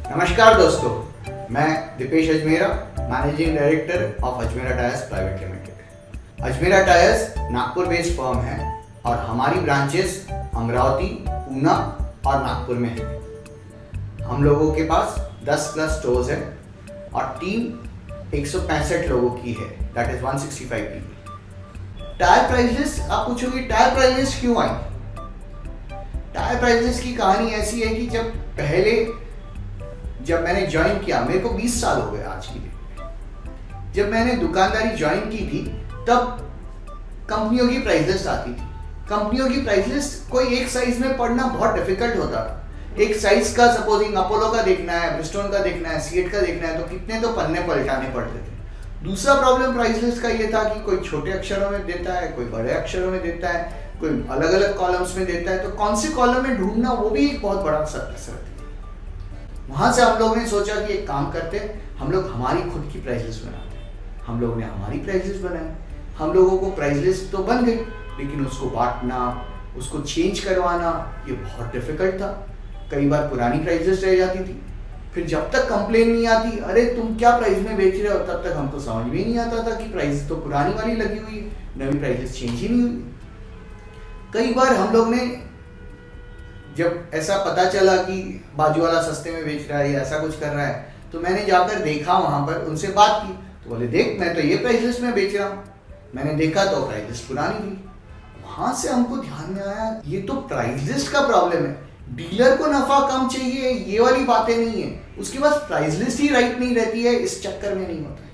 नमस्कार दोस्तों, मैं Deepesh Ajmera, managing director of Ajmera tyres private limited. Ajmera tyres Nagpur based firm है और हमारी ब्रांचेस अमरावती, पूना और नागपुर में है। हम लोगों के पास 10 प्लस स्टोर्स है और टीम 165 लोगों की है, that is 165 people. Tyre prices, आप पूछोगे टायर प्राइसेस क्यों आई? टायर प्राइसेस की कहानी ऐसी है कि जब मैंने ज्वाइन किया, मेरे को 20 साल हो गए आज की डेट में। जब मैंने दुकानदारी ज्वाइन की थी तब कंपनियों की प्राइसेस आती थी। कंपनियों की प्राइसेस कोई एक साइज में पढ़ना बहुत डिफिकल्ट होता था। एक साइज का सपोजिंग अपोलो का देखना है, ब्रिस्टोन का देखना है, सीएट का देखना है तो कितने तो पन्ने पलटाने पड़ते थे। दूसरा प्रॉब्लम प्राइस लिस्ट का ये था कि कोई छोटे अक्षरों में देता है, कोई बड़े अक्षरों में देता है, कोई अलग अलग कॉलम्स में देता है, तो कौन से कॉलम में ढूंढना वो भी एक बहुत बड़ा सर्कस है। वहां से हम लोगों ने सोचा कि एक काम करते, हम लोग हमारी खुद की प्राइस लिस्ट बनाते हैं। हम लोगों ने हमारी प्राइस लिस्ट बनाई। हम लोगों को प्राइस लिस्ट तो बन गई, लेकिन उसको बांटना, उसको चेंज करवाना ये बहुत डिफिकल्ट था। कई बार पुरानी प्राइस लिस्ट रह जाती थी। फिर जब तक कंप्लेन नहीं आती, अरे तुम क्या प्राइस में बेच रहे हो, तब तक हमको समझ में नहीं आता था कि प्राइस तो पुरानी वाली लगी हुई है, नई प्राइस लिस्ट चेंज ही नहीं हुई। कई बार हम लोग ने जब ऐसा पता चला कि बाजू वाला सस्ते में बेच रहा है या ऐसा कुछ कर रहा है, तो मैंने जाकर देखा, वहां पर उनसे बात की, तो बोले देख मैं तो ये प्राइस लिस्ट में बेच रहा हूँ। मैंने देखा तो प्राइस लिस्ट पुरानी थी। वहां से हमको ध्यान में आया ये तो प्राइस लिस्ट का प्रॉब्लम है। डीलर को नफा कम चाहिए ये वाली बातें नहीं है, उसके पास प्राइस लिस्ट ही राइट नहीं रहती है, इस चक्कर में नहीं होता है।